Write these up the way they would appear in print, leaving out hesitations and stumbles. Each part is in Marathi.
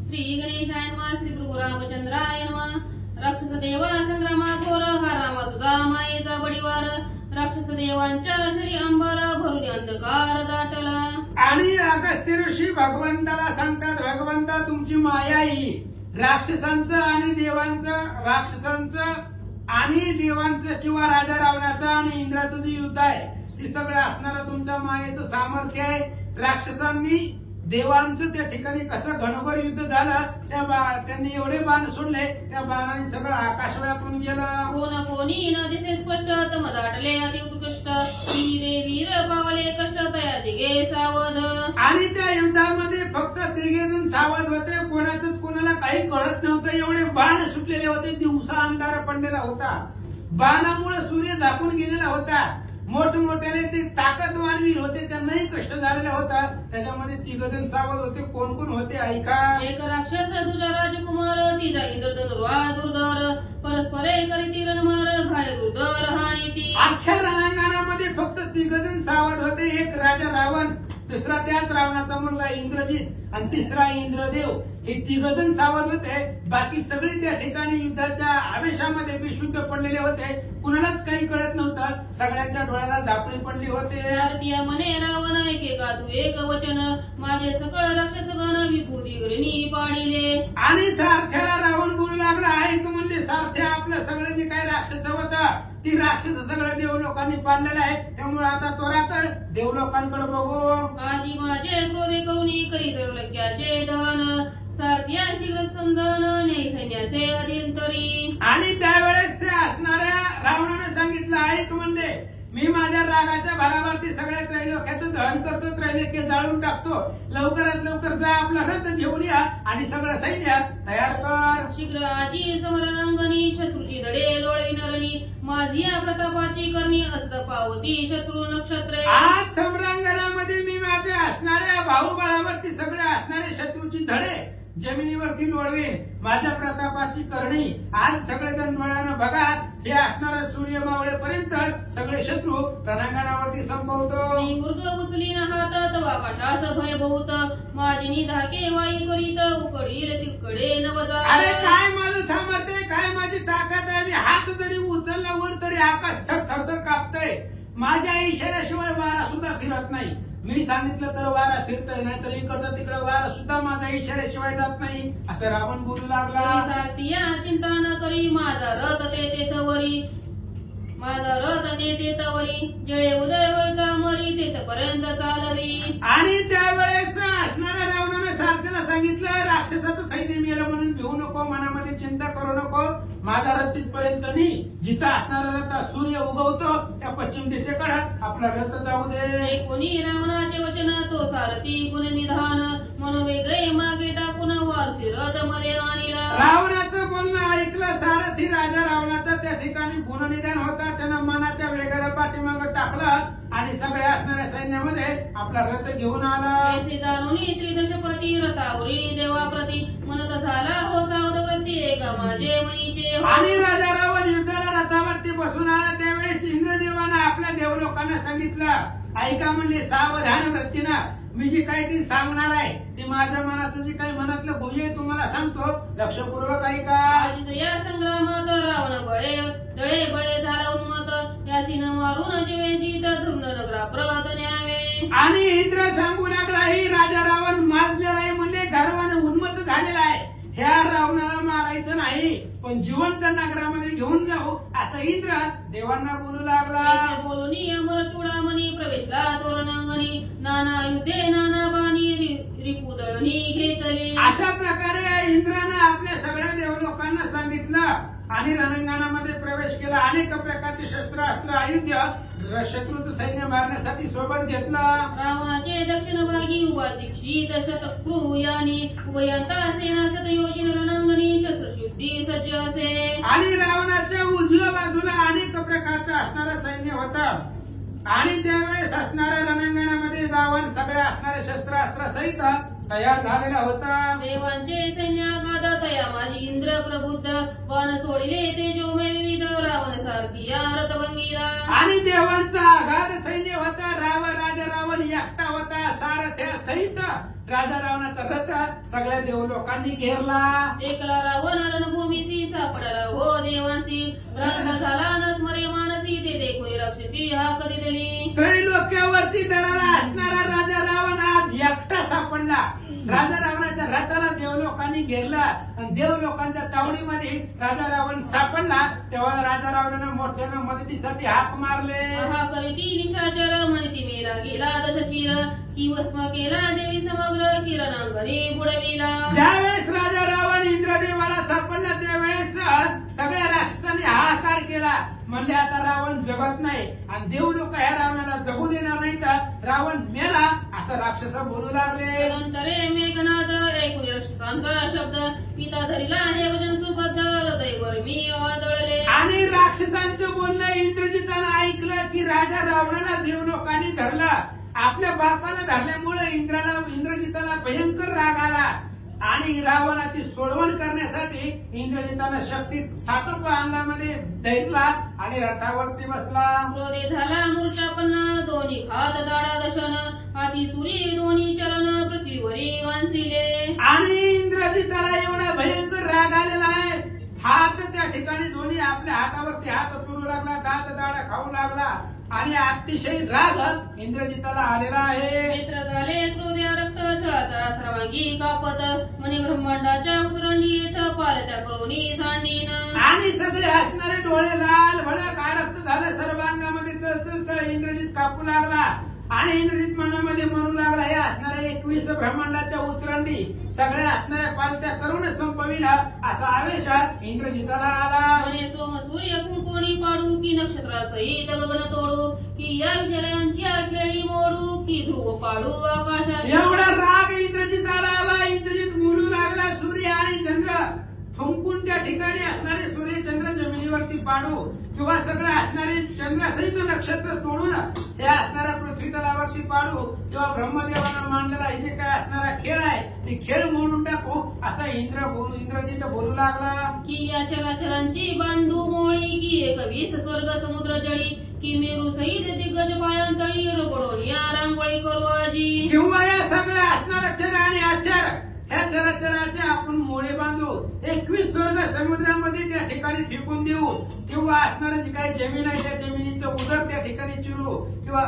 श्री गणेशाय नमः श्री प्रभू रामचंद्राय नमः राक्षस देवा संग्रामा थोर हा रामा तुझा मायेचा बडीवार राक्षस देवांच्या श्री अंबर भरून अंधकार दाटला। आणि अगस्त्य ऋषी भगवंताला सांगतात, भगवंता तुमची माया ही राक्षसांचं आणि देवांचं किंवा राजा रावणाचं आणि इंद्राचं जे युद्ध आहे ते सगळं असणारं तुमच्या मायेचं सामर्थ्य आहे। राक्षसांनी देवांचं त्या ठिकाणी कसं घनघोर युद्ध झालं, त्यांनी एवढे बाण सोडले, त्या बाणाने सगळं आकाश व्यापून गेलं। कोण कोणी न दिसे स्पष्ट तम दाटले अति उत्कृष्ट वीरे वीर पावले कष्ट तया दिगे सावध। आणि त्या युद्धामध्ये फक्त तिघेजण सावध होते, कोणाचंच कोणाला काही कळत नव्हतं, एवढे बाण सुटलेले होते, दिवसा अंधार पडलेला होता, बाणामुळे सूर्य झाकून गेलेला होता, मोठमोठ्याने ते ताकदवान वीर होते, त्यांनाही कष्ट झालेला होता, त्याच्यामध्ये तिघजण सावध होते। कोण कोण होते ऐका। एक राक्षस दुजा राजकुमार तिजा इंद्रधनुर्वाळ दुर्धर परस्परे करीती रणमार घाय दुर्धर हानी। अख्ख्या रणांगणामध्ये फक्त तिघजण सावध होते, एक राजा रावण, दुसरा त्याच रावणाचा मुलगा इंद्रजित आणि तिसरा इंद्रदेव, हे तिघजण सावध होते। बाकी सगळे त्या ठिकाणी युद्धाच्या आवेशामध्ये बेशुद्ध पडलेले होते, कुणालाच काही कळत नव्हतं, सगळ्यांच्या डोळ्याला झापडी पडली होते। सारथिया म्हणे रावण ऐके का तू एक वचन माझे सकळ राक्षसगण विभूती गृणी पाडिले। आणि सारथ्याला रावण बोलू लागला, ऐक म्हणले सारथ्या, आपलं सगळं जे काही राक्षस होतं ती राक्षस सगळं देवलोकांनी पाडलेलं आहे, त्यामुळे आता त्वरा कर देवलोकांकडे बघू। आजी माझे क्रोधे करुणी करीत लक्ष्याचे दहन सारथ्या शीघ्र स्कंदन न्याय सैन्याचे अध्यंतरी। आणि त्यावेळेस त्या असणाऱ्या रावणाने सांगितलं, ऐक म्हणले मी माझ्या रागाच्या भरावरती सगळ्या त्रैलोक्याचं दहन करतो, त्रैलोक्य जाळून टाकतो, लवकरात लवकर जा आपला रथ घेऊन या आणि सगळं सैन्य तयार कर। शीघ्र आजी समरणांगणी शत्रूची धडे लोळवी नरणी माझी या प्रतापाची करणी असत पावती शत्रू नक्षत्रे। आज समरांगणामध्ये मी माझ्या असणाऱ्या बाहुबळावरती सगळे असणारे शत्रूची धडे जमिनीवरती लोळवेन, माझ्या प्रतापाची करणी आज सगळेजण डोळ्यानं बघा, हे असणारा सूर्य मावळेपर्यंत सगळे शत्रू रणांगणावरती संपवतो। ऊर्ध्व उचली न हात तवा आकाशास भय बहुत माझी धाके वाई त्वरित उकडील तिकडे नवजा। अरे काय माझं सामर्थ्य, काय माझी ताकद आहे, हात जरी उचलला वर तरी आकाश थरथर कापतय, माझ्या इशाऱ्याशिवाय वारा सुद्धा फिरत नाही, मी सांगितलं तर वारा फिरतोय, नाहीतर इकडचं तिकडं वारा सुद्धा माझ्या इशाऱ्याशिवाय जात नाही, असं रावण बोलू लागला। सारथिया चिंता न करी माझा रथ तेथवरी माझा रथ तेथवरी जळे उदय होय कामरी तेथपर्यंत चालवी। आणि त्यावेळेस असणाऱ्या रावणाने सारथ्याला सांगितलं, राक्षसाचं सैन्य मेलं म्हणून घेऊ नको, मनामध्ये चिंता करू नको, माझा रथ तिथपर्यंत नाही, जिथं असणारा रथ सूर्य उगवतो त्या पश्चिम दिशेकडे आपला रथ जाऊ दे। कोणी रावणाचे वचन तो सारथी गुण निधान मनोवेगळे मागे टाकून वारसी रथ मध्ये आणला। रावणाचं बोलणं ऐकलं सारथी राजा रावणाचा, त्या ठिकाणी गुणनिधान होता, त्यानं मनाच्या वेगाला पाठीमागं टाकलं आणि सगळ्या असणाऱ्या सैन्यामध्ये आपला रथ घेऊन आला। ऐसे जाणून त्रिदशपती रथावरी देवाप्रती म्हणत झाला हो सावध प्रती एका माझे मनीचे। आणि राजा रावण युद्धाला रथावरती बसून आला, त्यावेळेस इंद्रदेवानं आपल्या देवलोकांना सांगितलं, ऐका म्हणले सावधान वृत्तीनं मी जी काही ती सांगणार आहे ते माझ्या मनाचं जे काही मनातलं भुजे तुम्हाला सांगतो, लक्षपूर्वक ऐका। या संग्रामात रावण बळे दळे बळे झाला उन्मत याची न मारून जीवे जित धृण नगरा प्रत न्यावे। आणि इंद्र सांगू लागला, ही राजा रावण माजलेला आहे, म्हणले गर्वाने उन्मत्त झालेला आहे, ह्या रावणाला मारायचं नाही पण जिवंत नगरामध्ये घेऊन जाऊ, असं इंद्र देवांना बोलू लागला। बोलूनी अमर चूडामणी प्रवेशला तोरणांगणी नाना युद्धे नाना बाणी रिपुदळणी घेतले। अशा प्रकारे इंद्रानं आपल्या सगळ्या देवलोकांना सांगितलं आणि रणांगणामध्ये प्रवेश केला, अनेक प्रकारचे शस्त्र अस्त्र आयुध्य शत्रूचं सैन्य मारण्यासाठी सोबत घेतलं। रावणाचे दक्षिण भागी उभा दीक्षित शतक्रु यानी उभयंता सेना शतयोजिन रणांगणी शस्त्रशुद्धी सज्ज असे। आणि रावणाच्या उजव्या बाजूला अनेक प्रकारचं असणारं सैन्य होतं, आणि त्यावेळेस असणाऱ्या रणांगणामध्ये रावण सगळ्या असणाऱ्या शस्त्रास्त्र सहित तयार झालेला होता। देवांचे सैन्य गादा तया माझी इंद्र प्रबुद्ध बाण सोडिले तेजोमय विविध रावण सारखी या रथभंगीला आणि देवांचा आघात सैन्य होता राजा रावण एकटा होता सारथ्या सहित राजा रावणाचा रथ सगळ्या देवलोकांनी घेरला एकला रावण रणभूमीसी सापडला हो देवांसी भ्रांत झाला न स्मरे मानसी ते देखुनी रक्षसी हा कधी दिली त्रैलोक्यावरती दराला असणारा राजा रावण आज एकटा सापडला राजा रावणाच्या रथाला देवलोकांनी घेरला आणि देवलोकांच्या तावडीमध्ये राजा रावण सापडला तेव्हा राजा रावणानं मोठ्यानं मदतीसाठी हाक मारले हा करीती निशाचर म्हणती मेला गेला दशशीर की भस्म केला देवी समग्र किरणांगणी बुडविला ज्यावेळेस राजा रावण इंद्रदेवाला सापडला त्यावेळेस सगळ्या राक्षसांनी हाहाकार केला म्हणले आता रावण जगत नाही आणि देव लोक ह्या रावणाला जगू देणार नाही तर रावण मेला असं राक्षस बोलू लागले नंतरे मेघनाद ऐकून राक्षसांचा शब्द पिता धरिला देवजन सुबद्ध हृदयवर मी वादळले आणि राक्षसांचं बोलणं इंद्रजितानं ऐकलं की राजा रावणाला देवलोकांनी धरला आपल्या बापाला धरल्यामुळे इंद्रजिताला भयंकर राग आला आणि रावणाची सोडवण करण्यासाठी इंद्रजितानं शक्ती सातोप अंगामध्ये धरला आणि रथावरती बसला क्रोधे झाला मूर्छापन्न दोन्ही हात दाडा दशन हाती चुरी दोन्ही चलन पृथ्वीवरी वांसिले आणि इंद्रजिताला एवढा भयंकर राग आलेला आहे हात त्या ठिकाणी दोन्ही आपल्या हातावरती हात चुरू लागला दात दाडा खाऊ लागला आणि अतिशय राग इंद्रजिताला आलेला आहे मित्र झाले क्रोध्या रक्त चळाचा सर्वांगी कापत म्हणे ब्रह्मांडाच्या उतरंडी येथ पालत्या करोनी सांडीन आणि सगळे हसणारे डोळे लाल भडक रक्त झालं सर्वांगामध्ये चळचळ इंद्रजित कापू लागला आणि इंद्रजित मनामध्ये म्हणू लागला हे असणाऱ्या 21 ब्रह्मांडाच्या उतरंडी सगळ्या असणाऱ्या पालत्या करून संपविला असा आवेश इंद्रजिताला आला म्हणे सोम सूर्य कोणी पाडू की नक्षत्रासहित गगन तोडू की या विजयांची खेळी मोडू की ध्रुव पाडू आकाशात एवढा राग इंद्रजिताला आला इंद्रजित बोलू लागला सूर्य आणि चंद्र फुंकून त्या ठिकाणी असणारे सूर्य चंद्र जमिनीवरती पाडू किंवा सगळे असणारे चंद्रासहित नक्षत्र तोडून हे असणाऱ्या पृथ्वी तलावरती पाडू किंवा ब्रह्मदेवानं मांडलेला हे जे काय असणारा खेळ आहे ते खेळ मोडून टाकू असा इंद्रजित बोलू लागला की या चराचरांची बांधू मोळी की 21 स्वर्ग समुद्र जळी की मेरू सहित दिग्गज पायांतळी रगडून या रांगोळी करू आजी किंवा या सगळ्या असणारा चर आणि आचार ह्या चराचराचे आपण मोळे बांधू 21 स्वर्ग समुद्रामध्ये त्या ठिकाणी फेकून देऊ किंवा असणारी जी काही जमीन आहे त्या जमिनीचं उदर त्या ठिकाणी चिरू किंवा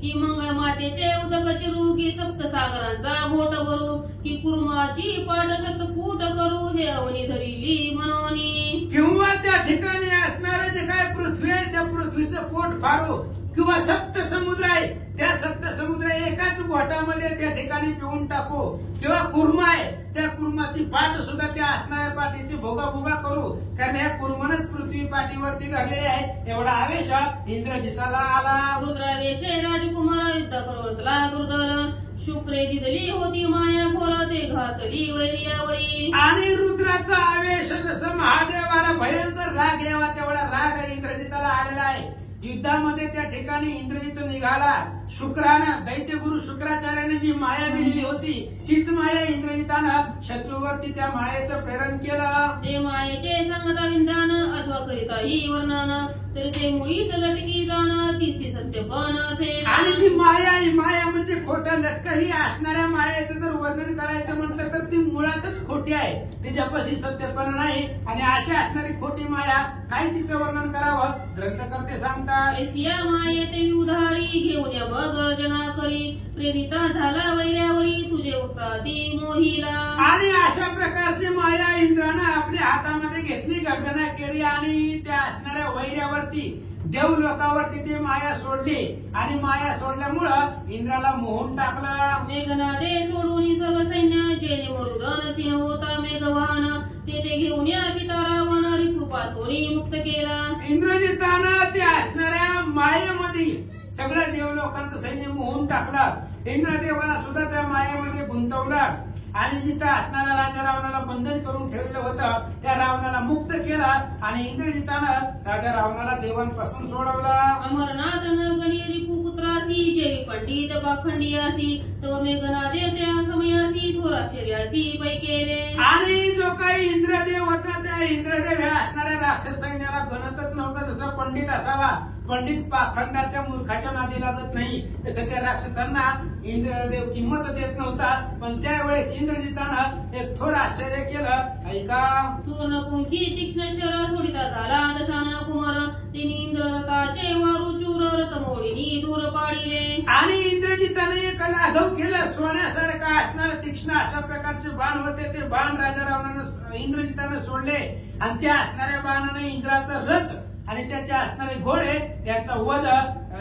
की मंगळ मातेचे उदक चिरू की सप्तसागरांचा बोट भरू की कुर्माची पाठ शतकूट करू हे अवनी धरिली मनोनी किंवा त्या ठिकाणी असणारं जे काय पृथ्वी आहे त्या पृथ्वीचं पोट फाडू किंवा सप्त समुद्र आहे त्या सप्त समुद्र एकाच बोटामध्ये त्या ठिकाणी पिऊन टाकू किंवा कुर्मा आहे त्या कुर्माची पाठ सुद्धा त्या असणाऱ्या पाठीची भोगाभोगा करू कारण या कुर्मानच पृथ्वी पाठीवरती धरलेली आहे एवढा आवेश इंद्रजिताला आला रुद्रावेशे राजकुमार युद्ध प्रवर्तला दुर्धर शुक्रे दिदली होती माया घोर ते घातली वैर्यावरी आणि रुद्राचा आवेश जसं महादेवाला भयंकर राग यावा तेवढा राग इंद्रजिताला आलेला आहे युद्धामध्ये त्या ठिकाणी इंद्रजित निघाला शुक्रानं दैत्यगुरु शुक्राचार्याने जी माया दिलेली होती तीच माया इंद्रजितानं शत्रूवरती त्या मायेचं प्रेरण केलं ते मायेचे सांगता विंधान अथवा करिता ही वर्णन तरी ते मुळीच लटकी जाण तिची सत्यपण असे आणि ती माया म्हणजे खोटं लटक ही असणाऱ्या मायेचं जर वर्णन करायचं म्हटलं तर ती मुळातच खोटी आहे तिच्यापाशी सत्यपण नाही आणि अशी असणारी खोटी माया काय तिचं वर्णन करावं ग्रंथकर्ते सांगतात ऐसिया माये ते उधारी घेऊन या गर्जना करी प्रेरिता झाला वैर्यावरी तुझे उपराधी मोहिला आणि अशा प्रकारची माया इंद्रानं आपल्या हातामध्ये घेतली गर्जना केली आणि त्या असणाऱ्या वैर्यावरती देवलोकावरती ते माया सोडली आणि माया सोडल्यामुळं इंद्राला मोहून टाकलं मेघनादे सोडून सर्व सैन्य जेने मरुदन सिंह होता मेघवाहन ते घेऊन या पिता रावण रिपुपासोरी मुक्त केला इंद्रजितानं ते असणाऱ्या मायेमध्ये सगळ्या देवलोकांचं सैन्य मोहून टाकलं इंद्रदेवाला सुद्धा त्या मायेमध्ये गुंतवलं आणि जिथं असणाऱ्या राजा रावणाला बंधन करून ठेवलेलं होतं त्या रावणाला मुक्त केला आणि इंद्रजितानं राजा रावणाला देवांपासून सोडवला. अमरनाथ गणी रिपुपुत्रासी जेवी पंडित पाखंडियासी तो मेघनादे त्या समयासी थोर आश्चर्यासी पै केले. आणि जो काही इंद्रदेव होता त्या इंद्रदेव ह्या असणाऱ्या राक्षस सैन्याला गणतच नव्हता. जसं पंडित असावा, पंडित पाखंडाच्या मूर्खाच्या नादी लागत नाही, तसं त्या राक्षसांना इंद्रदेव किंमत देत नव्हता. पण त्यावेळेस इंद्रजितानं एक थोर आश्चर्य केलं. ऐका, सुवर्णपुंखी तीक्ष्ण शर सोडिता झाला दशानन कुमार तिने इंद्ररथाचे वारू चूर रथमोडीनी दूर पाडिले. आणि इंद्रजिताने एक लाघव केलं. सोन्यासारखा असणारा तीक्ष्ण अशा प्रकारचे बाण होते ते बाण राजा रावणानं इंद्रजितानं सोडले आणि त्या असणाऱ्या बाणाने इंद्राचा रथ आणि त्याचे असणारे घोडे त्याचा वध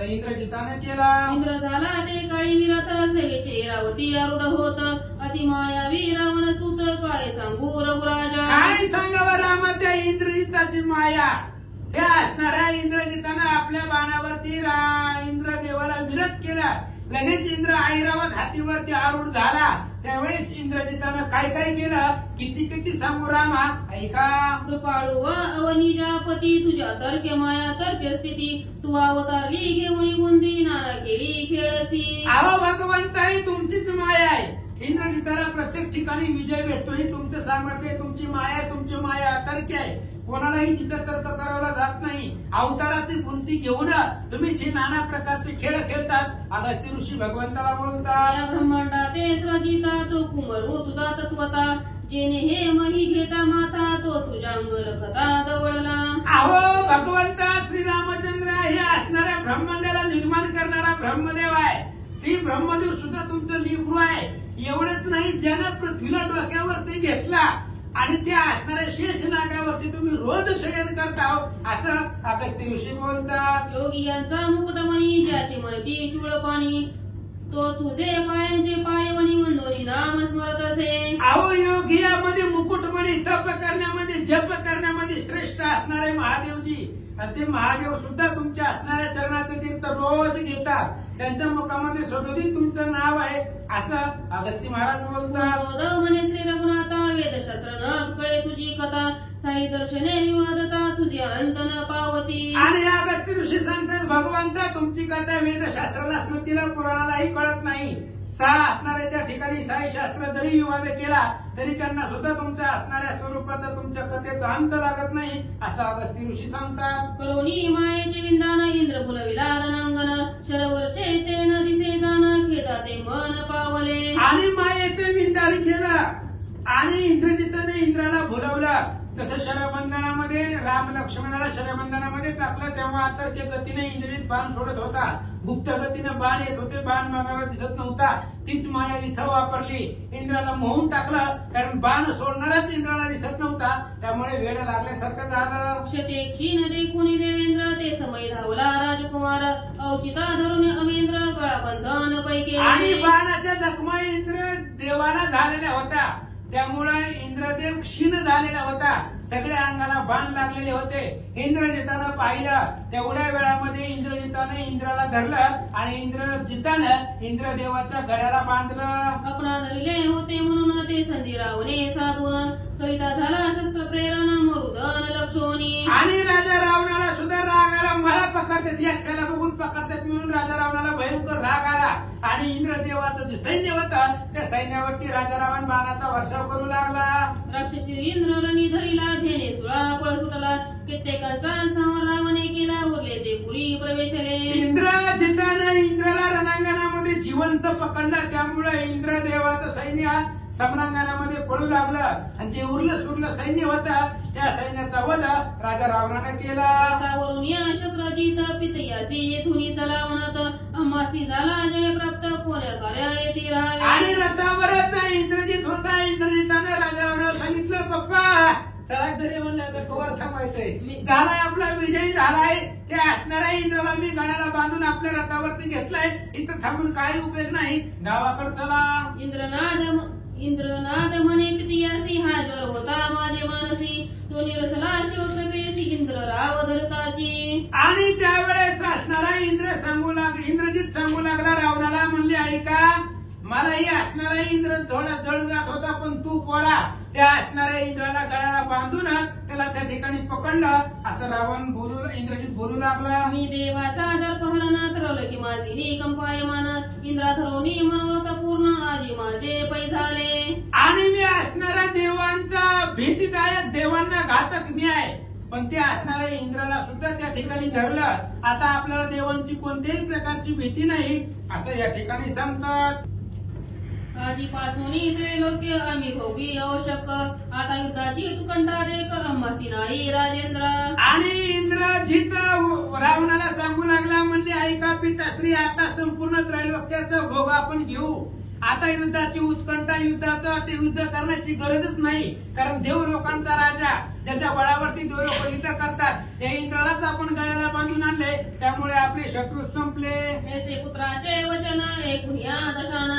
इंद्रजिताने केला. इंद्र झाला ते काळी विरथ सेवेचे रावती आरूढ होत अतिमायावी रावण सुत काय सांगू रघुराजा. काय सांगावं रामा त्या इंद्रजिताची माया. त्या असणाऱ्या इंद्रजितानं आपल्या बाणावरती इंद्रदेवाला विरोध केला. लगेच इंद्र ऐरावत हातीवरती आरूढ झाला. त्यावेळेस इंद्रजितानं काय काय केलं किती किती सांगू रामा. ऐका, कृपाळू व अवनिजापती तुझ्या तर्के माया तर्के स्थिती तू अवतारली घेऊन गुंदी नाना केली खेळसी. अहो भगवंत ही तुमचीच माया आहे. इंद्रजिताला प्रत्येक ठिकाणी विजय भेटतो. ही तुमचं सामर्थ्य, तुमची माया आहे. तुमची माया अतर्क्य आहे. कोणालाही तिचा तर्क करावला जात नाही. अवताराची बुंती घेऊन तुम्हीच हे नाना प्रकारचे खेळ खेळतात. अगस्त्य ऋषी भगवंताला बोलतात, या ब्रह्मांडाते रचिता तो कुमरू तुझा तत्वता जेने हे मही घेता माथा तो तुझ्या अंग रखता दवळला. अहो भगवंता श्रीरामचंद्र हे असणाऱ्या ब्रह्मांडाला निर्माण करणारा ब्रह्मदेव आहे. ती ब्रह्मदेव सुद्धा तुमचं लेकरू आहे. एवढंच नाही, ज्यानं पृथ्वीला डोक्यावरती घेतला आणि त्या असणाऱ्या शेष नागावरती तुम्ही रोज शयन करता असं अगस्त्य ऋषी बोलतात. योगी यांचा मुकुटमणी ज्याची म्हणती शूळ पाणी तो तुझे पायांचे पायवणी मंदोरी नाम स्मरत असे. अहो योगी यामध्ये मुकुटमणी तप करण्यामध्ये जप करण्यामध्ये श्रेष्ठ असणारे महादेवजी आणि ते महादेव सुद्धा तुमच्या असणाऱ्या चरणाचे तीर्थ रोज घेतात. त्यांच्या मुखामध्ये सदोदिन तुमचं नाव आहे असं अगस्त्य महाराज बोलतात. म्हणे श्री रघुनाथा वेदशास्त्र न कळे तुझी कथा साई दर्शने विवादता तुझी अंत न पावती. आणि अगस्त्य ऋषी सांगतात भगवंता तुमची कथा वेदशास्त्राला स्मृतीला पुराणालाही कळत नाही. सहा असणाऱ्या त्या ठिकाणी साई शास्त्र जरी विवाद केला तरी त्यांना सुद्धा तुमच्या असणाऱ्या स्वरूपाचा तुमच्या कथेचा अंत लागत नाही असं अगस्त्य ऋषी सांगतात. करोनी मायेचे विंदान इंद्र फुलविला रणांगण शरवर्षे ते न दिसे जाण खेदा ते मन पावले. आणि मायेचे विंदान केलं आणि इंद्रजिताने इंद्राला भुलवलं. तसं शरबंधनामध्ये राम लक्ष्मणाला शरबंधनामध्ये टाकलं तेव्हा अतर्क्य गतीने इंद्रजित बाण सोडत होता. गुप्त गतीने बाण येत होते. बाण मागायला दिसत नव्हता. तीच माया इथं वापरली. इंद्राला मोहून टाकलं कारण बाण सोडणाराच इंद्राला दिसत नव्हता. त्यामुळे वेळ लागल्यासारखं झालं. क्षते क्षीण देखुनी देवेंद्र ते समय धावला राजकुमार औचिता धरून अमेंद्र गळाबंधन पैकी. आणि बाणाच्या जखमा इंद्र देवाला झालेल्या होत्या. त्यामुळे इंद्रदेव क्षीण झालेला होता. सगळ्या अंगाला बाण लागलेले होते. इंद्रजितानं पाहिलं तेवढ्या वेळामध्ये इंद्रजिताने इंद्राला धरलं आणि इंद्रजितानं इंद्रदेवाच्या गळ्याला बांधलं. आपणा धरले होते म्हणून ते संधीरावने साधून करिता झाला शस्त्र प्रेरण मरुदन लक्षोनी. आणि राजा रावणाला सुद्धा राग आला. मला पकडतात एकट्याला बघून पकडतात म्हणून राजा रावणाला भयंकर राग आला आणि इंद्रदेवाचं जे सैन्य होतं त्या सैन्यावरती राजा रावण बाणाचा वर्षाव करू लागला. राक्षसी इंद्रनी धरिला भेने सुळा पळ सुटला कित्येकांचा संहार रावणे केला उरले ते पुरी प्रवेशले. इंद्रजितानं इंद्राला रणांगणामध्ये जिवंत पकडलं. त्यामुळे इंद्रदेवाचं सैन्य सम्रांगणामध्ये पडू लागलं आणि जे उरलं सुरलं सैन्य होतं त्या सैन्याचा वध राजा रावणाने केला. वरून या शुक्रजित पितयासी येथुनी चला म्हणत अम्मासी झाला जय प्राप्त कोण्या कार्या येथे राहावे. आणि रथावरच इंद्रजित होता. इंद्रजिताने राजा रावणाला सांगितलं पप्पा चला घरी म्हणलं तर कवर थांबायचंय. झालाय आपला विजय झालाय. त्या असणाऱ्या इंद्राला मी गळ्याला बांधून आपल्या रथावरती घेतलाय. इथं थांबून काही उपयोग नाही. गावाकडे चला. इंद्रनाद म्हणे पितयासी हा ज्वर होता माझे मानसी तो निरसला शिवकृपेसी इंद्र राव धरताची. आणि त्यावेळेस असणारा इंद्रजित सांगू लागला रावणाला म्हणले ऐका मला ही असणारा इंद्र थोडा जळ जात होता त्या असणाऱ्या इंद्राला गळ्याला बांधून त्याला त्या ठिकाणी पकडलं. असं रावण इंद्रजित बोलू लागला. मी देवाचा दर्प हरण ठरवलं की माझी मी कंपायमान इंद्रा ठरवणी मनोरथ पूर्ण आजी माझे पै झाले. आणि मी असणाऱ्या देवांचा भीतीदायक देवांना घातक मी आहे. पण ते असणाऱ्या इंद्राला सुद्धा त्या ठिकाणी धरलं. आता आपल्याला देवांची कोणत्याही प्रकारची भीती नाही असं या ठिकाणी सांगतात. आजीपासून त्रैलोक्य आम्ही भोगी आवश्यक आता युद्धाची तू कंटा देख आम्हासी नाही राजेंद्र. आणि इंद्रजित रावणाला सांगू लागला म्हणजे ऐका पिताश्री आता संपूर्ण त्रैलोक्याचा भोग आपण घेऊ. आता युद्धाची उत्कंठा युद्धाचं ते युद्ध करण्याची गरजच नाही. कारण देव लोकांचा राजा ज्याच्या बळावरती देव लोक युद्ध करतात त्या इंद्रालाच आपण गळ्याला बांधून आणले. त्यामुळे आपले शत्रू संपले. ऐसे पुत्राचे वचन ऐकून या दशान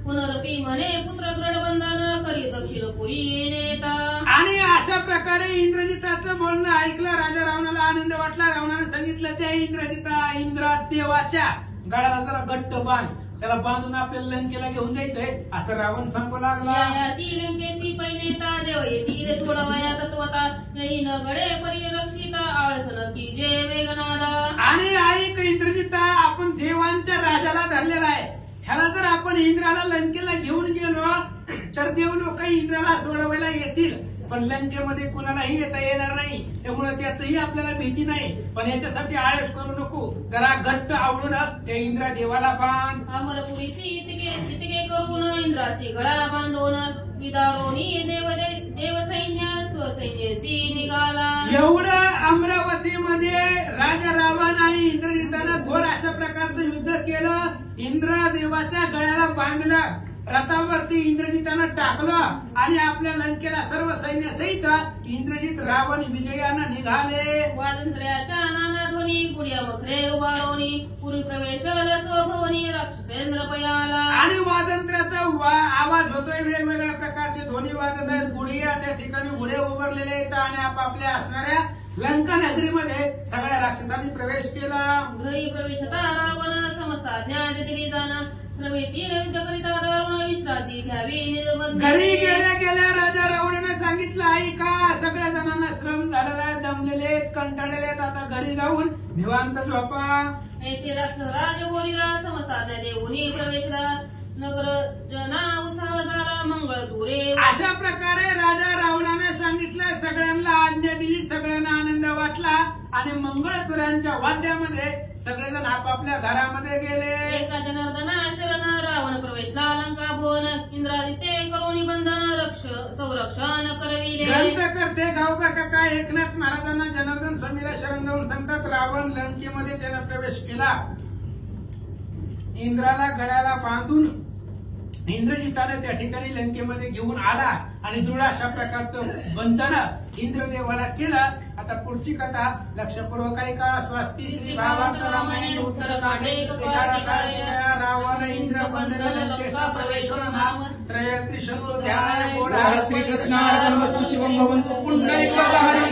पुनरपी म्हणे पुत्र दृढबंधन करी दक्षिणपुरी नेता. आणि अशा प्रकारे इंद्रजिताचं बोलणं ऐकलं. राजा रावणाला आनंद वाटला. रावणाने सांगितलं त्या इंद्रा देवाच्या गळाला जरा घट्ट बांध. त्याला बांधून आपल्याला लंकेला घेऊन जायचंय असं रावण सांगू लागला. लंकेची पैनेता देव येतील सोडवाया तत्वता यही न गडे परिरक्षिता आळसन की जे वेगनादा. आणि ऐक इंद्रजिता आपण देवांच्या राजाला धरलेला आहे. ह्याला जर आपण इंद्राला लंकेला घेऊन गेलो तर देव लोक इंद्राला सोडवायला येतील. पण लंकेमध्ये कुणालाही येता येणार नाही. त्यामुळे त्याचंही आपल्याला भीती नाही. पण याच्यासाठी आळस करू नको. जरा घट्ट आवडून त्या इंद्रा देवाला बांध. अमरपुरीची इतके करून इंद्राची गळा बांधून विदारोनी देव सैन्य स्वसैन्याशी निघाला. एवढं अमरावतीमध्ये राजा रावण आणि इंद्रजितानं घोर अशा प्रकारचं युद्ध केलं. इंद्र देवाच्या गळ्याला बांधलं. रथावरती इंद्रजितानं टाकलं आणि आपल्या लंकेला सर्व सैन्यासहित इंद्रजित रावण विजयानं निघाले. वाजंत्र्याच्या नाना ध्वनी गुडिया मखरे उभारोनी पुरी प्रवेश स्वभवनी राक्षसेंद्र पयाला. आणि वाजंत्र्याचा आवाज होतोय. वेगवेगळ्या प्रकारचे ध्वनी वाजत आहेत. गुडिया त्या ठिकाणी घोडे उभारलेले आहेत आणि आपापल्या असणाऱ्या लंका नगरीमध्ये सगळ्या राक्षसांनी प्रवेश केला. घरी प्रवेशता रावण समस्ता ज्ञान दिली जाणं युद्ध करिता दारुण विश्रांती घ्यावी. घरी गेल्या राजा रावणाने सांगितलं ऐका सगळ्या जणांना श्रम झालेला आहे. दमलेले कंटाळलेले आहेत. आता घरी जाऊन निवांत झोपा. ऐसे राज बोलीला समजता देऊनी प्रवेशला नगर जना उत्साह झाला मंगळ दुरे. अशा प्रकारे राजा रावणाने सांगितलं. सगळ्यांना आज्ञा दिली. सगळ्यांना आनंद वाटला आणि मंगळतुऱ्यांच्या वाद्यामध्ये सगळेजण आपापल्या घरामध्ये गेले. एका जनार्दना शरण रावण प्रवेशला लंका भुवन इंद्रादित्य करोनी बंधन संरक्षण करविले. ग्रंथकर्ते गावबा काका एकनाथ महाराजांना जनार्दन स्वामीला शरण जाऊन सांगतात रावण लंकेमध्ये त्यानं प्रवेश केला. इंद्राला गळ्याला बांधून इंद्रजिताने त्या ठिकाणी लंकेमध्ये घेऊन आला आणि दृढ अशा प्रकारचं बंधन इंद्रदेवाला केलं. आता पुढची कथा लक्षपूर्वक ऐका. स्वस्ती श्री भावांत रामायण उत्तरकांडे रावण इंद्र बंधन लंकेचा प्रवेश नाम त्रयत्रिशतो ध्याय. श्री कृष्णार्पणमस्तु. शिवं भवन्तु पुण्डरीकावतारम्.